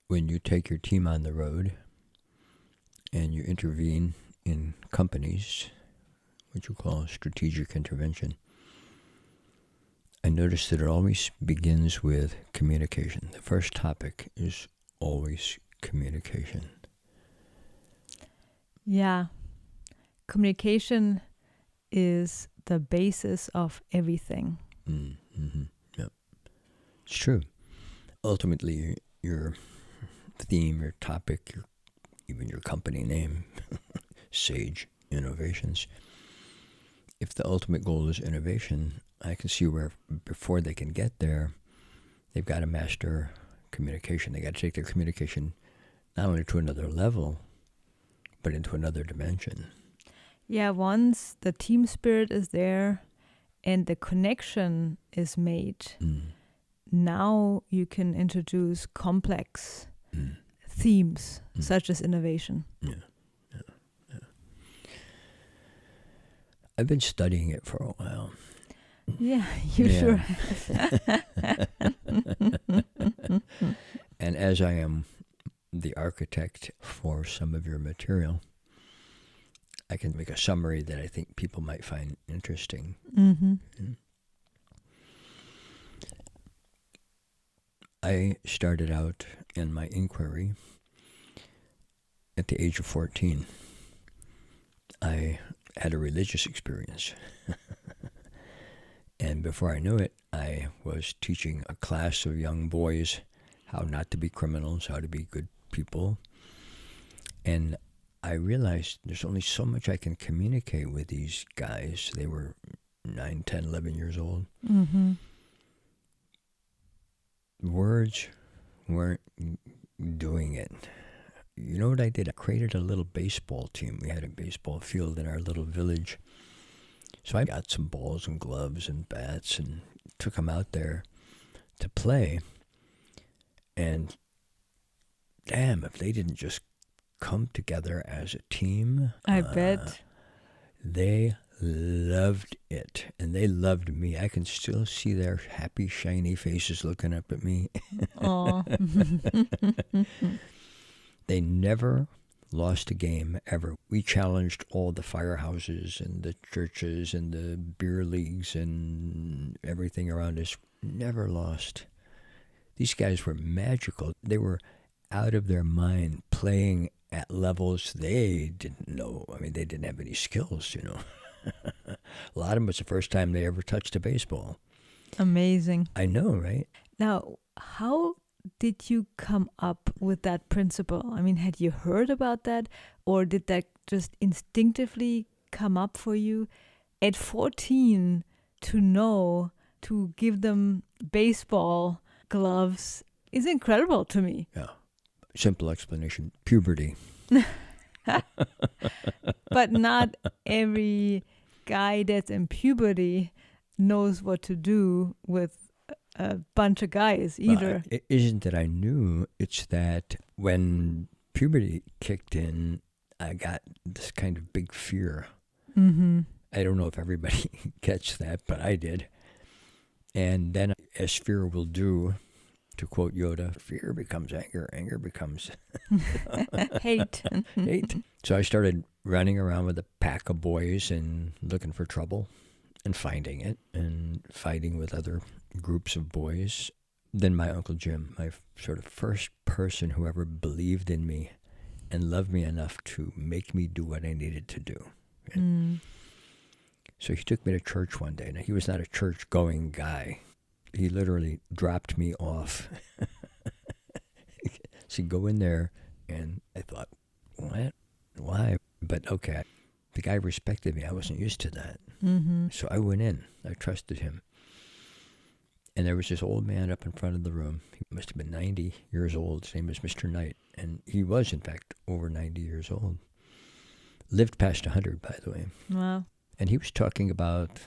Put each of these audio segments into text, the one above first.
when you take your team on the road and you intervene in companies, what you call strategic intervention, I noticed that it always begins with communication. The first topic is always communication. Yeah. Communication is the basis of everything. Mm-hmm. Yep. It's true. Ultimately, your theme, your topic, even your company name, Sage Innovations. If the ultimate goal is innovation, I can see where before they can get there, they've got to master communication. They got to take their communication not only to another level, but into another dimension. Yeah, once the team spirit is there and the connection is made, now you can introduce complex themes such as innovation. Yeah. I've been studying it for a while. Yeah, you sure have. And as I am the architect for some of your material, I can make a summary that I think people might find interesting. Mm-hmm. I started out in my inquiry at the age of 14. I had a religious experience. And before I knew it, I was teaching a class of young boys how not to be criminals, how to be good people. And I realized there's only so much I can communicate with these guys. They were 9, 10, 11 years old. Mm-hmm. Words weren't doing it. You know what I did? I created a little baseball team. We had a baseball field in our little village. So I got some balls and gloves and bats and took them out there to play. And damn, if they didn't just come together as a team. I bet. They loved it. And they loved me. I can still see their happy, shiny faces looking up at me. Aw. They never lost a game ever. We challenged all the firehouses and the churches and the beer leagues and everything around us. Never lost. These guys were magical. They were out of their mind playing at levels they didn't know. I mean, they didn't have any skills, you know. A lot of them was the first time they ever touched a baseball. Amazing. I know, right? Now, how did you come up with that principle? I mean, had you heard about that, or did that just instinctively come up for you at 14 to know to give them baseball gloves is incredible to me. Yeah. Simple explanation, puberty. But not every guy that's in puberty knows what to do with a bunch of guys either. It isn't that I knew, it's that when puberty kicked in, I got this kind of big fear. Mm-hmm. I don't know if everybody gets that, but I did. And then, as fear will do, to quote Yoda, fear becomes anger, anger becomes hate. hate. So I started running around with a pack of boys and looking for trouble and finding it and fighting with other groups of boys. Then my Uncle Jim, my sort of first person who ever believed in me and loved me enough to make me do what I needed to do. Mm. So he took me to church one day. Now, he was not a church-going guy. He literally dropped me off. So go in there, and I thought, what? Why? But okay, the guy respected me. I wasn't used to that. Mm-hmm. So I went in. I trusted him. And there was this old man up in front of the room. He must have been 90 years old. His name was Mr. Knight. And he was, in fact, over 90 years old. Lived past 100, by the way. Wow. And he was talking about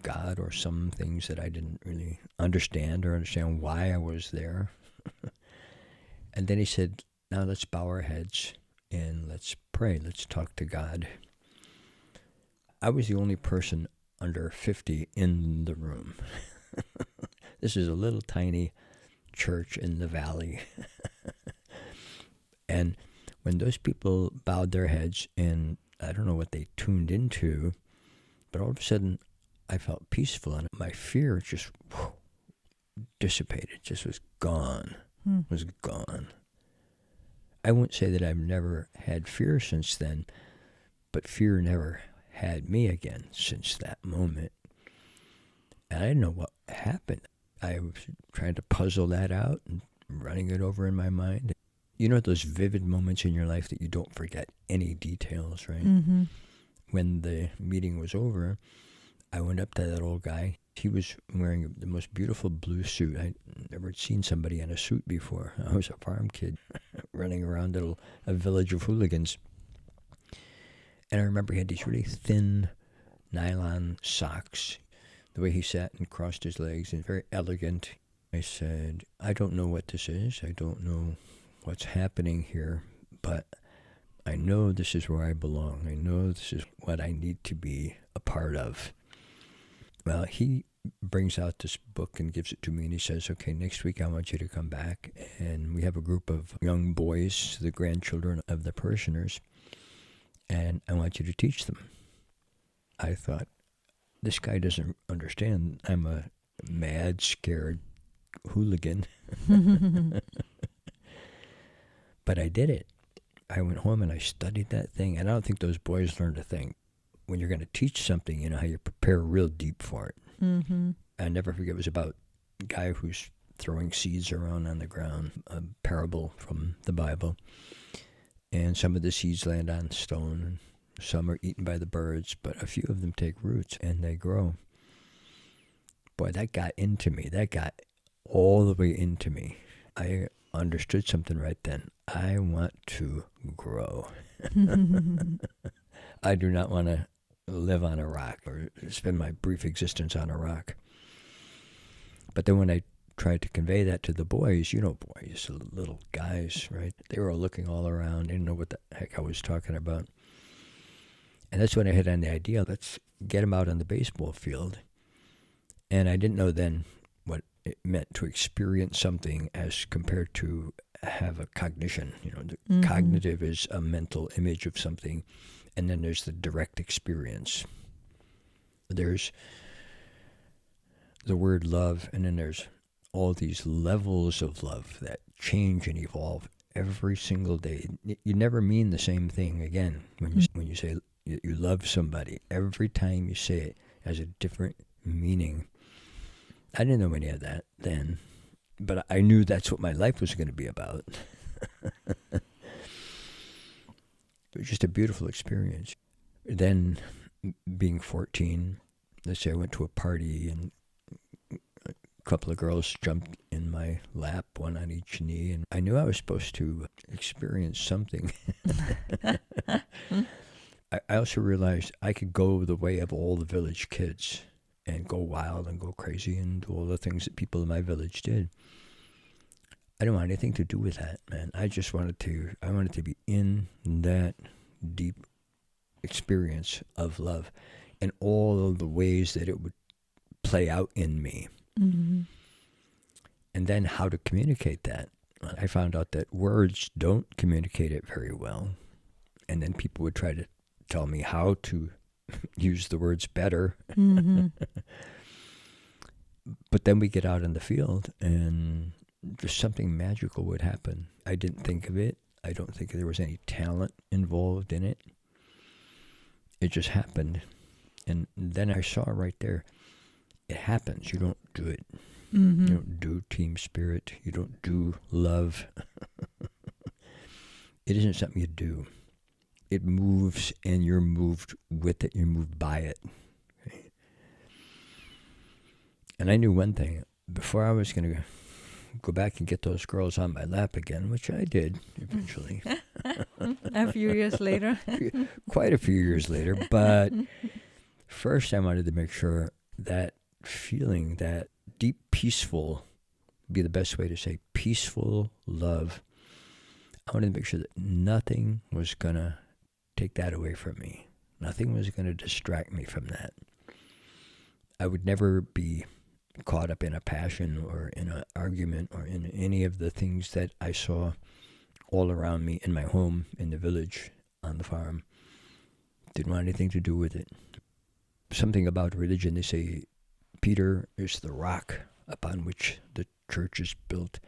God or some things that I didn't really understand or understand why I was there. And then he said, now let's bow our heads and let's pray. Let's talk to God. I was the only person under 50 in the room. This is a little tiny church in the valley. And when those people bowed their heads, and I don't know what they tuned into, but all of a sudden I felt peaceful, and my fear just dissipated, just was gone, was gone. I wouldn't say that I've never had fear since then, but fear never had me again since that moment. And I didn't know what happened. I was trying to puzzle that out and running it over in my mind. You know those vivid moments in your life that you don't forget any details, right? Mm-hmm. When the meeting was over, I went up to that old guy. He was wearing the most beautiful blue suit. I'd never seen somebody in a suit before. I was a farm kid running around a village of hooligans. And I remember he had these really thin nylon socks. The way he sat and crossed his legs, and very elegant. I said, I don't know what this is. I don't know what's happening here, but I know this is where I belong. I know this is what I need to be a part of. Well, he brings out this book and gives it to me, and he says, okay, next week I want you to come back, and we have a group of young boys, the grandchildren of the parishioners, and I want you to teach them. I thought, this guy doesn't understand. I'm a mad, scared hooligan. But I did it. I went home and I studied that thing, and I don't think those boys learned a thing. When you're going to teach something, you know how you prepare real deep for it. Mm-hmm. I never forget, it was about a guy who's throwing seeds around on the ground, a parable from the Bible. And some of the seeds land on stone, and some are eaten by the birds, but a few of them take roots and they grow. Boy, that got into me. That got all the way into me. I understood something right then. I want to grow. I do not want to live on a rock or spend my brief existence on a rock. But then when I tried to convey that to the boys, you know, boys, little guys, right? They were all looking all around, didn't know what the heck I was talking about. And that's when I hit on the idea, let's get them out on the baseball field. And I didn't know then what it meant to experience something as compared to have a cognition. You know, the cognitive is a mental image of something, and then there's the direct experience. There's the word love, and then there's all these levels of love that change and evolve every single day. You never mean the same thing again when you say you love somebody. Every time you say it has a different meaning. I didn't know any of that then, but I knew that's what my life was going to be about. It was just a beautiful experience. Then, being 14, let's say I went to a party and a couple of girls jumped in my lap, one on each knee, and I knew I was supposed to experience something. I also realized I could go the way of all the village kids and go wild and go crazy and do all the things that people in my village did. I didn't want anything to do with that, man. I wanted to be in that deep experience of love and all of the ways that it would play out in me. Mm-hmm. And then how to communicate that. I found out that words don't communicate it very well. And then people would try to tell me how to use the words better. Mm-hmm. But then we get out in the field and just something magical would happen. I didn't think of it. I don't think there was any talent involved in it. It just happened. And then I saw right there, it happens. You don't do it. Mm-hmm. You don't do team spirit. You don't do love. It isn't something you do. It moves, and you're moved with it. You're moved by it. Okay? And I knew one thing. Before I was going to go back and get those girls on my lap again, which I did eventually. A few years later. Quite a few years later. But first I wanted to make sure that feeling, that deep, peaceful, would be the best way to say peaceful love. I wanted to make sure that nothing was going to take that away from me. Nothing was going to distract me from that. I would never be caught up in a passion or in an argument or in any of the things that I saw all around me in my home, in the village, on the farm. Didn't want anything to do with it. Something about religion, they say Peter is the rock upon which the church is built.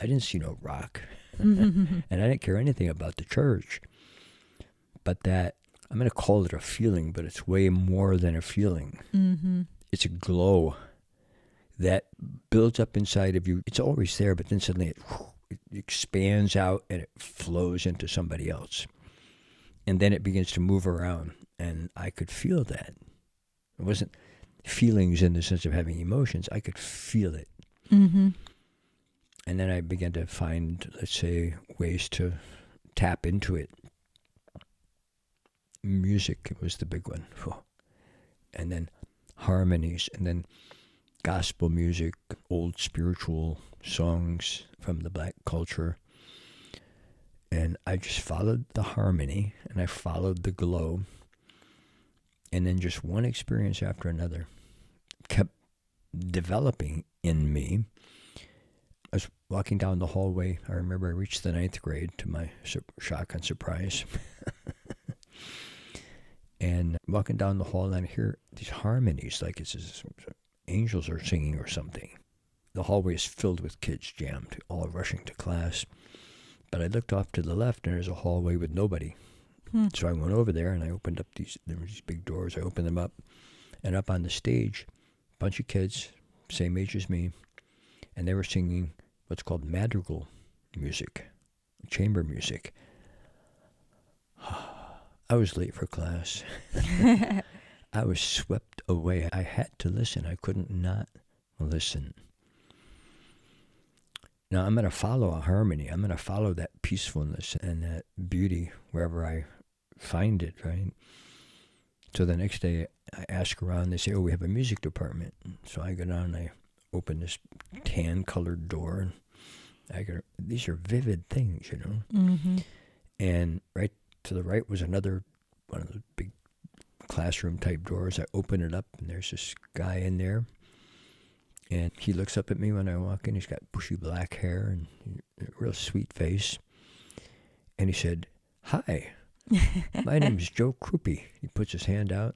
I didn't see no rock. And I didn't care anything about the church. But that, I'm going to call it a feeling, but it's way more than a feeling. Mm-hmm. It's a glow that builds up inside of you. It's always there, but then suddenly it expands out and it flows into somebody else. And then it begins to move around. And I could feel that. It wasn't feelings in the sense of having emotions. I could feel it. Mm-hmm. And then I began to find, let's say, ways to tap into it. Music was the big one. And then harmonies, and then gospel music, old spiritual songs from the black culture. And I just followed the harmony, and I followed the glow. And then just one experience after another kept developing in me. I was walking down the hallway. I remember I reached the 9th grade to my shock and surprise. And walking down the hall, and I hear these harmonies, like it's as angels are singing or something. The hallway is filled with kids jammed, all rushing to class. But I looked off to the left, and there's a hallway with nobody. So I went over there, and I opened up there were these big doors. I opened them up, and up on the stage, a bunch of kids, same age as me, and they were singing what's called madrigal music, chamber music. I was late for class. I was swept away. I had to listen. I couldn't not listen. Now, I'm going to follow a harmony. I'm going to follow that peacefulness and that beauty wherever I find it, right? So the next day, I ask around. They say, oh, we have a music department. So I go down and I open this tan-colored door. And I go, these are vivid things, you know? Mm-hmm. And right to the right was another one of the big classroom-type doors. I open it up, and there's this guy in there. And he looks up at me when I walk in. He's got bushy black hair and a real sweet face. And he said, hi, my name is Joe Krupe. He puts his hand out.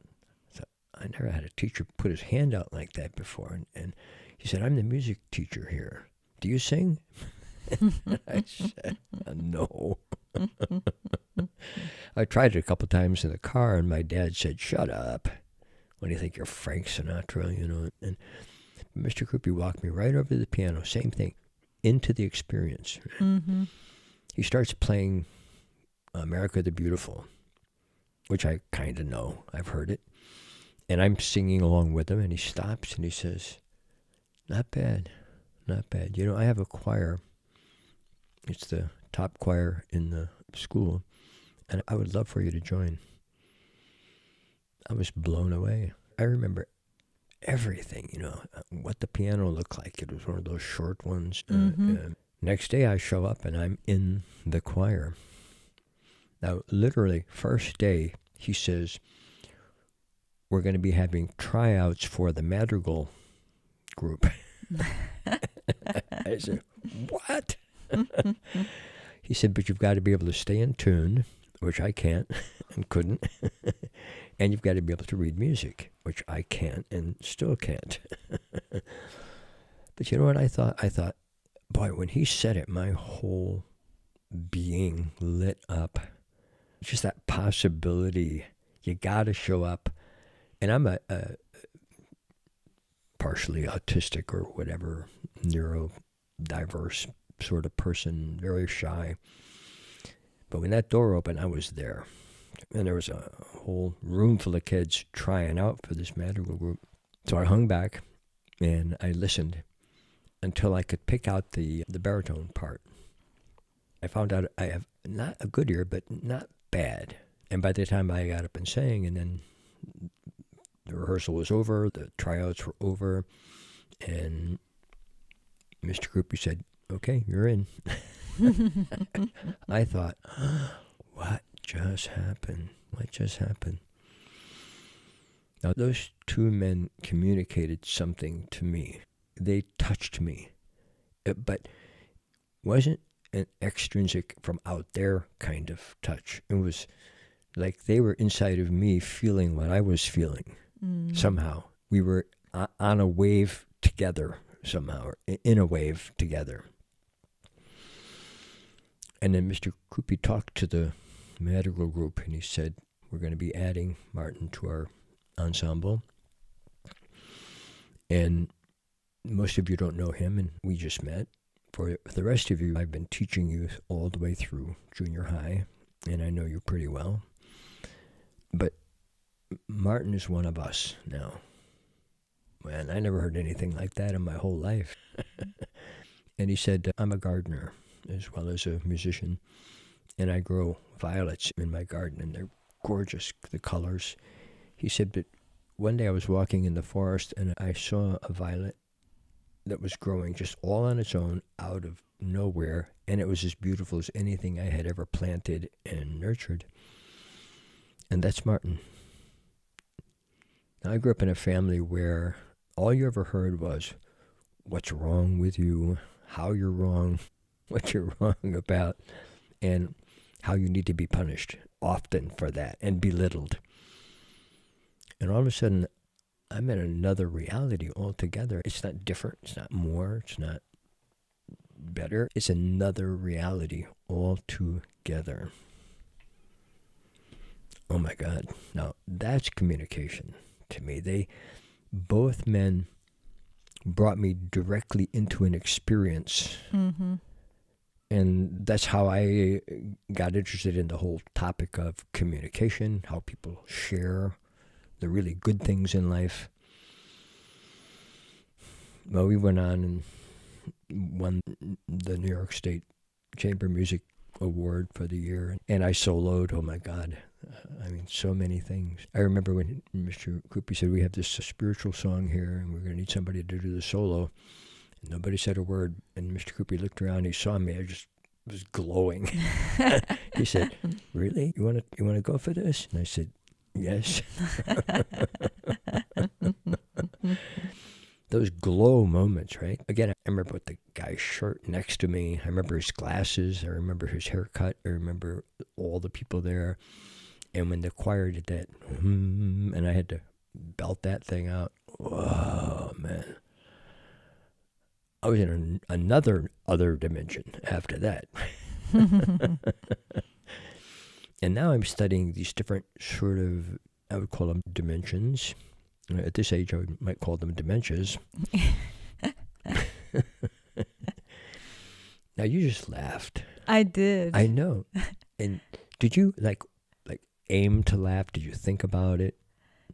I never had a teacher put his hand out like that before. And he said, I'm the music teacher here. Do you sing? I said, no. I tried it a couple times in the car, and my dad said, shut up. What do you think, you're Frank Sinatra, you know? And Mr. Krupe walked me right over to the piano, same thing, into the experience. Mm-hmm. He starts playing America the Beautiful, which I kind of know. I've heard it. And I'm singing along with him, and he stops and he says, not bad, not bad. You know, I have a choir. It's the top choir in the school, and I would love for you to join. I was blown away. I remember everything, you know, what the piano looked like. It was one of those short ones. Next day I show up and I'm in the choir. Now, literally, first day, he says, we're going to be having tryouts for the madrigal group. I said, what? He said, but you've got to be able to stay in tune, which I can't and couldn't. And you've got to be able to read music, which I can't and still can't. But you know what I thought? I thought, boy, when he said it, my whole being lit up. Just that possibility. You got to show up. And I'm a partially autistic or whatever, neurodiverse sort of person, very shy. But when that door opened, I was there. And there was a whole room full of kids trying out for this madrigal group. So I hung back and I listened until I could pick out the baritone part. I found out I have not a good ear, but not bad. And by the time I got up and sang, and then the rehearsal was over, the tryouts were over, and Mr. Krupe said, okay, you're in. I thought, what just happened? What just happened? Now, those two men communicated something to me. They touched me. But wasn't an extrinsic from out there kind of touch. It was like they were inside of me feeling what I was feeling somehow. We were on a wave together somehow, or in a wave together. And then Mr. Krupi talked to the medical group, and he said, we're going to be adding Martin to our ensemble. And most of you don't know him, and we just met. For the rest of you, I've been teaching you all the way through junior high, and I know you pretty well. But Martin is one of us now. Man, I never heard anything like that in my whole life. And he said, I'm a gardener as well as a musician, and I grow violets in my garden, and they're gorgeous, the colors. He said, but one day I was walking in the forest, and I saw a violet that was growing just all on its own out of nowhere, and it was as beautiful as anything I had ever planted and nurtured. And that's Martin. Now, I grew up in a family where all you ever heard was, what's wrong with you, how you're wrong, what you're wrong about, and how you need to be punished often for that and belittled. And all of a sudden, I'm in another reality altogether. It's not different. It's not more. It's not better. It's another reality altogether. Oh my God. Now, that's communication to me. Both men brought me directly into an experience. Mm-hmm. And that's how I got interested in the whole topic of communication, how people share the really good things in life. Well, we went on and won the New York State Chamber Music Award for the year. And I soloed, oh my God, so many things. I remember when Mr. Krupi said, we have this spiritual song here, and we're going to need somebody to do the solo. And nobody said a word. And Mr. Krupi looked around, he saw me, I just was glowing. He said, really? You want to go for this? And I said, yes. Those glow moments, right? Again, I remember with the guy's shirt next to me. I remember his glasses. I remember his haircut. I remember all the people there. And when the choir did that, and I had to belt that thing out. Whoa, man. I was in another other dimension after that. And now I'm studying these different sort of, I would call them dimensions. At this age, I might call them dementias. Now, you just laughed. I did. I know. And did you, like aim to laugh? Did you think about it?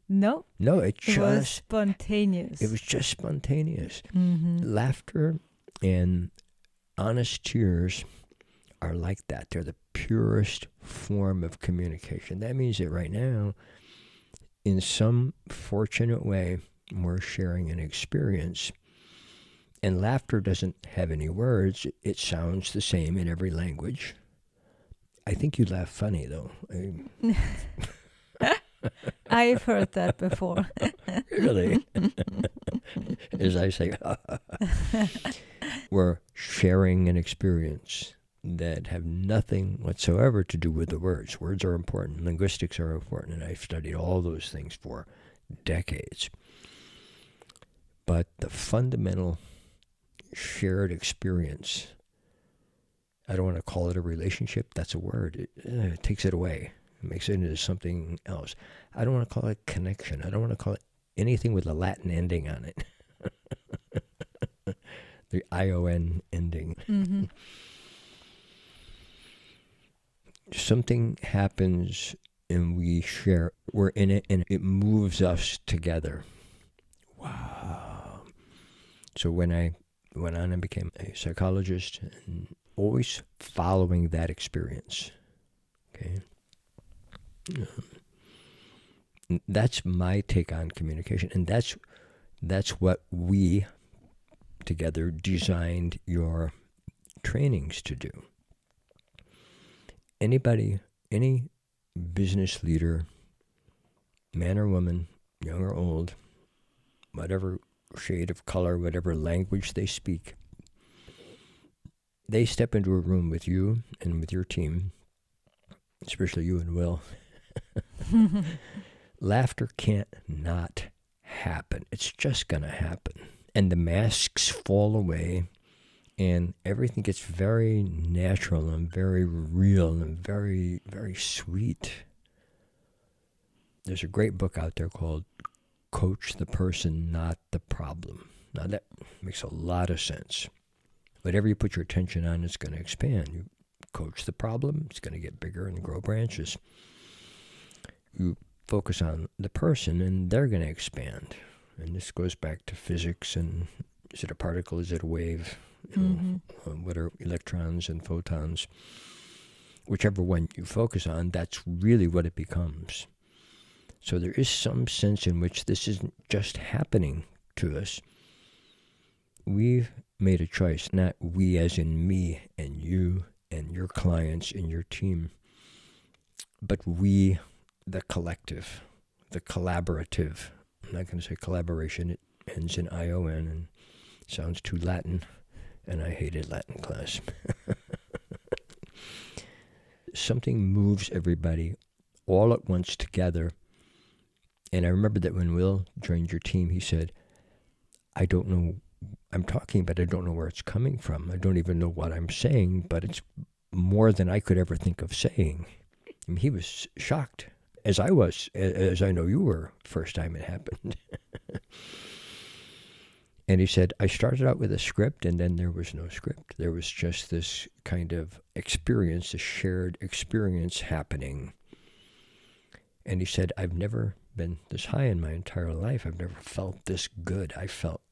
No. No, it was spontaneous. It was just spontaneous. Mm-hmm. Laughter and honest tears are like that. They're the purest form of communication. That means that right now, in some fortunate way, we're sharing an experience. And laughter doesn't have any words. It sounds the same in every language. I think you laugh funny, though. I've heard that before. Really? As I say, we're sharing an experience that have nothing whatsoever to do with the words. Words are important. Linguistics are important. And I've studied all those things for decades. But the fundamental shared experience, I don't want to call it a relationship. That's a word. It takes it away. It makes it into something else. I don't want to call it connection. I don't want to call it anything with a Latin ending on it. The ION ending. Mm-hmm. Something happens and we share. We're in it and it moves us together. Wow. So when I went on and became a psychologist, and always following that experience, okay? That's my take on communication, and that's what we together designed your trainings to do. Anybody, any business leader, man or woman, young or old, whatever shade of color, whatever language they speak, they step into a room with you and with your team, especially you and Will, laughter can't not happen. It's just going to happen. And the masks fall away, and everything gets very natural and very real and very, very sweet. There's a great book out there called Coach the Person, Not the Problem. Now that makes a lot of sense. Whatever you put your attention on is going to expand. You coach the problem, it's going to get bigger and grow branches. You focus on the person, and they're going to expand. And this goes back to physics, and is it a particle, is it a wave? What are electrons and photons? Whichever one you focus on, that's really what it becomes. So there is some sense in which this isn't just happening to us. We've made a choice, not we as in me and you and your clients and your team, but we, the collective, the collaborative. I'm not going to say collaboration. It ends in ION and sounds too Latin, and I hated Latin class. Something moves everybody all at once together. And I remember that when Will joined your team, he said, I don't know, I'm talking, but I don't know where it's coming from. I don't even know what I'm saying, but it's more than I could ever think of saying. I mean, he was shocked, as I was, as I know you were first time it happened. And he said, I started out with a script, and then there was no script. There was just this kind of experience, a shared experience happening. And he said, I've never been this high in my entire life. I've never felt this good. I felt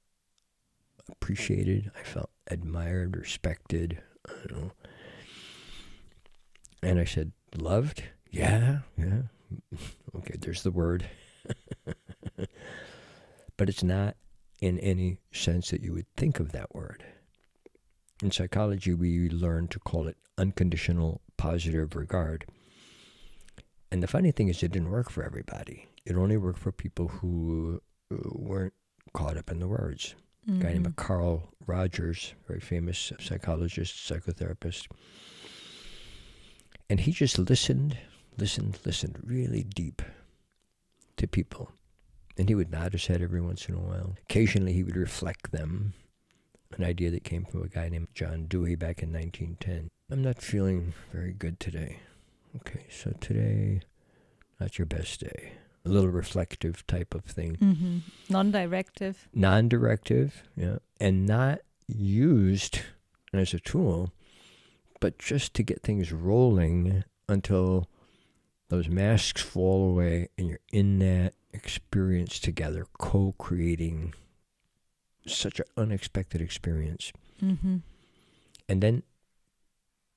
appreciated. I felt admired, respected. I don't know. And I said, loved? Yeah. Okay, there's the word. But it's not in any sense that you would think of that word. In psychology, we learn to call it unconditional positive regard. And the funny thing is, it didn't work for everybody. It only worked for people who weren't caught up in the words. A guy named Carl Rogers, very famous psychologist, psychotherapist. And he just listened really deep to people. And he would nod his head every once in a while. Occasionally he would reflect them. An idea that came from a guy named John Dewey back in 1910. I'm not feeling very good today. Okay, so today, not your best day. A little reflective type of thing. Non-directive. Non-directive, yeah. And not used as a tool, but just to get things rolling until those masks fall away and you're in that experience together, co-creating such an unexpected experience. And then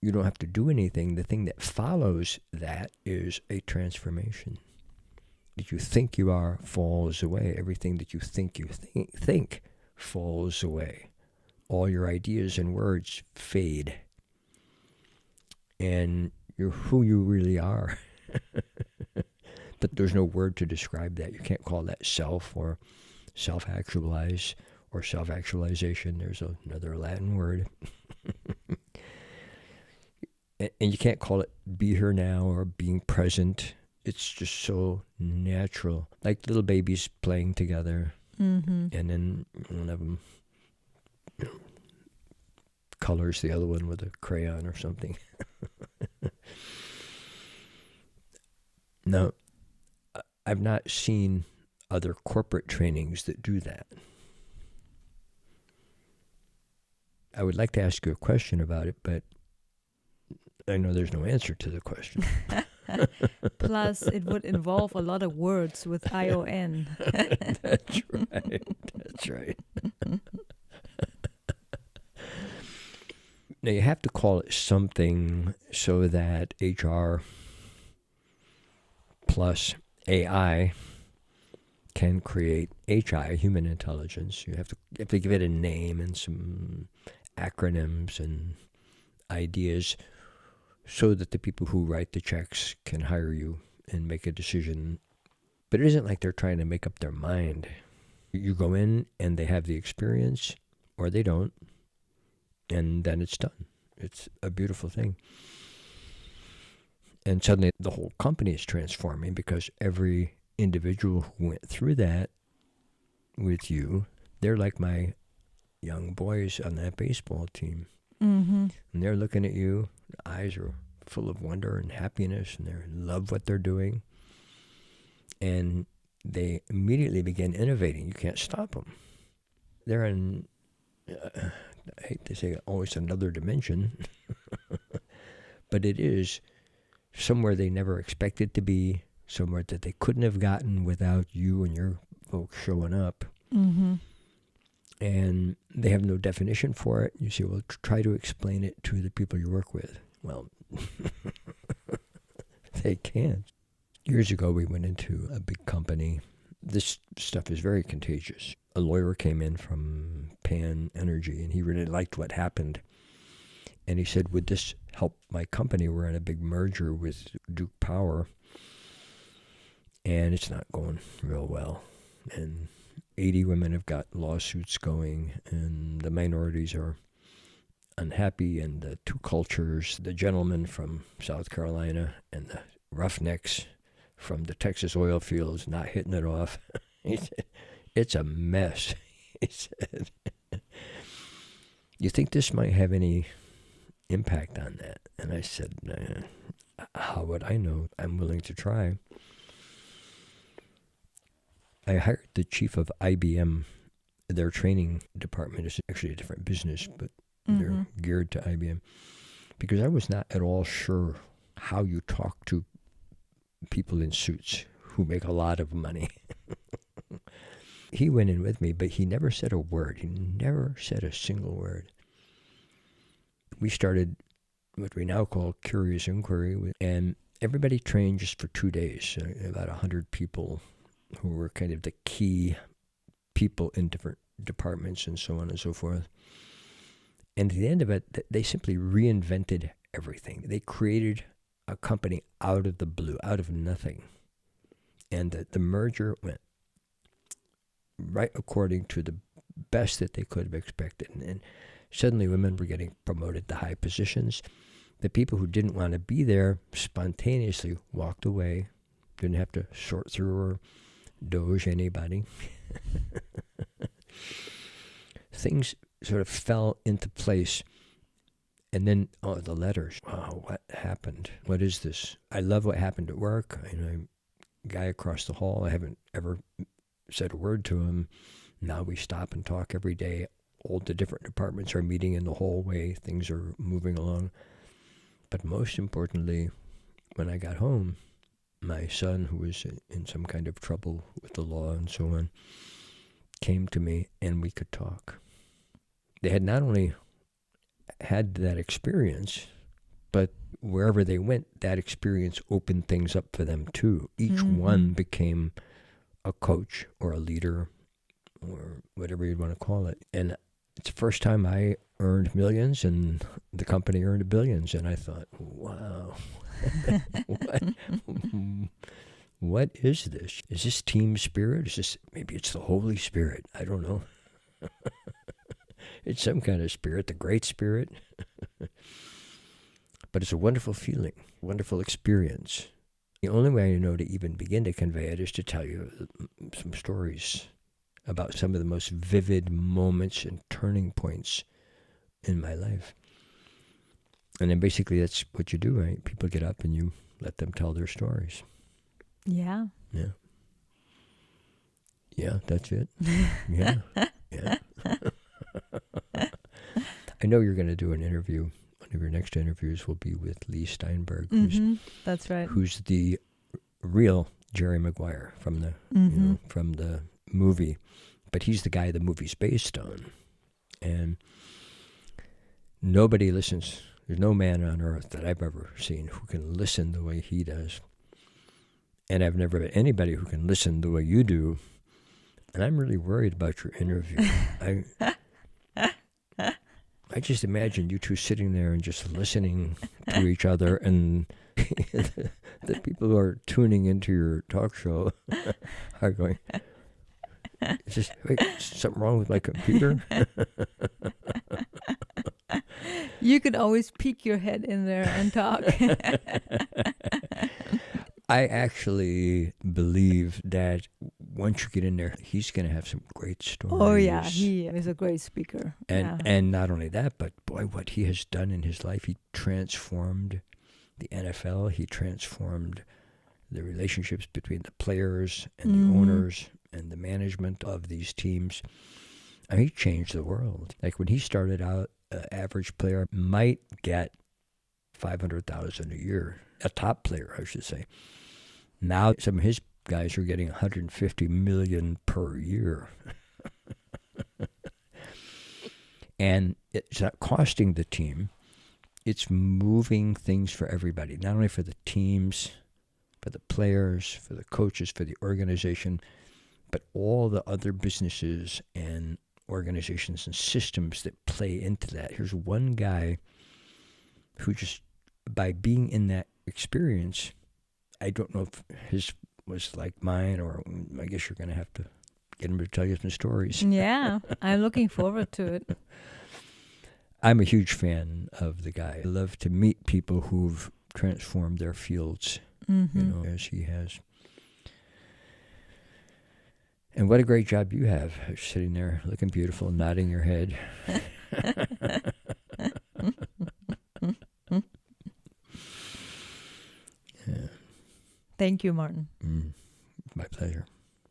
you don't have to do anything. The thing that follows that is a transformation. That you think you are falls away. Everything that you think think falls away. All your ideas and words fade. And you're who you really are. But there's no word to describe that. You can't call that self or self-actualize or self-actualization. There's another Latin word. And you can't call it be here now or being present. It's just so natural. Like little babies playing together. And then one of them colors the other one with a crayon or something. Now, I've not seen other corporate trainings that do that. I would like to ask you a question about it, but I know there's no answer to the question. Plus, it would involve a lot of words with ION. That's right. Now, you have to call it something so that HR plus AI can create HI, human intelligence. You have to give it a name and some acronyms and ideas so that the people who write the checks can hire you and make a decision. But it isn't like they're trying to make up their mind. You go in and they have the experience, or they don't, and then it's done. It's a beautiful thing. And suddenly the whole company is transforming because every individual who went through that with you, they're like my young boys on that baseball team. Mm-hmm. And they're looking at you. The eyes are full of wonder and happiness, and they love what they're doing. And they immediately begin innovating. You can't stop them. They're in, I hate to say always another dimension, but it is somewhere they never expected to be, somewhere that they couldn't have gotten without you and your folks showing up. Mm-hmm. And they have no definition for it. You say, well, try to explain it to the people you work with. Well, they can't. Years ago, we went into a big company. This stuff is very contagious. A lawyer came in from Pan Energy, and he really liked what happened. And he said, would this help my company? We're in a big merger with Duke Power, and it's not going real well. And 80 women have got lawsuits going, and the minorities are unhappy, and the two cultures, the gentleman from South Carolina and the roughnecks from the Texas oil fields, not hitting it off. He said, it's a mess. He said, you think this might have any impact on that? And I said, how would I know? I'm willing to try. I hired the chief of IBM. Their training department is actually a different business, but they're geared to IBM. Because I was not at all sure how you talk to people in suits who make a lot of money. He went in with me, but he never said a word. He never said a single word. We started what we now call Curious Inquiry, and everybody trained just for 2 days, about 100 people who were kind of the key people in different departments and so on and so forth. And at the end of it, they simply reinvented everything. They created a company out of the blue, out of nothing. And the merger went right according to the best that they could have expected. And suddenly women were getting promoted to high positions. The people who didn't want to be there spontaneously walked away, didn't have to sort through or doge anybody. Things sort of fell into place. And then, the letters. Wow, what happened? What is this? I love what happened at work. Guy across the hall, I haven't ever said a word to him. Now we stop and talk every day. All the different departments are meeting in the hallway. Things are moving along. But most importantly, when I got home, my son, who was in some kind of trouble with the law and so on, came to me and we could talk. They had not only had that experience, but wherever they went, that experience opened things up for them too. Each one became a coach or a leader or whatever you'd want to call it. And it's the first time I earned millions and the company earned billions. And I thought, wow, what is this? Is this team spirit? Is this, maybe it's the Holy Spirit. I don't know. It's some kind of spirit, the Great Spirit. But it's a wonderful feeling, wonderful experience. The only way I know to even begin to convey it is to tell you some stories about some of the most vivid moments and turning points in my life. And then basically that's what you do, right? People get up and you let them tell their stories. Yeah. Yeah. Yeah, that's it. Yeah. Yeah. I know you're going to do an interview. One of your next interviews will be with Lee Steinberg, that's right. Who's the real Jerry Maguire from the from the movie, but he's the guy the movie's based on. And nobody listens. There's no man on earth that I've ever seen who can listen the way he does. And I've never met anybody who can listen the way you do. And I'm really worried about your interview. I just imagine you two sitting there and just listening to each other, and the people who are tuning into your talk show are going, is something wrong with my computer? You could always peek your head in there and talk. I actually believe that once you get in there, he's going to have some great stories. Oh yeah, he is a great speaker. And not only that, but boy, what he has done in his life, he transformed the NFL. He transformed the relationships between the players and the owners and the management of these teams. I mean, he changed the world. Like when he started out, an average player might get $500,000 a year. A top player, I should say. Now some of his guys are getting $150 million per year. And it's not costing the team. It's moving things for everybody, not only for the teams, for the players, for the coaches, for the organization, but all the other businesses and organizations and systems that play into that. Here's one guy who just, by being in that experience, I don't know if his was like mine, or I guess you're going to have to get him to tell you some stories. Yeah, I'm looking forward to it. I'm a huge fan of the guy. I love to meet people who've transformed their fields, as he has. And what a great job you have, sitting there looking beautiful, nodding your head. Thank you, Martin. My pleasure.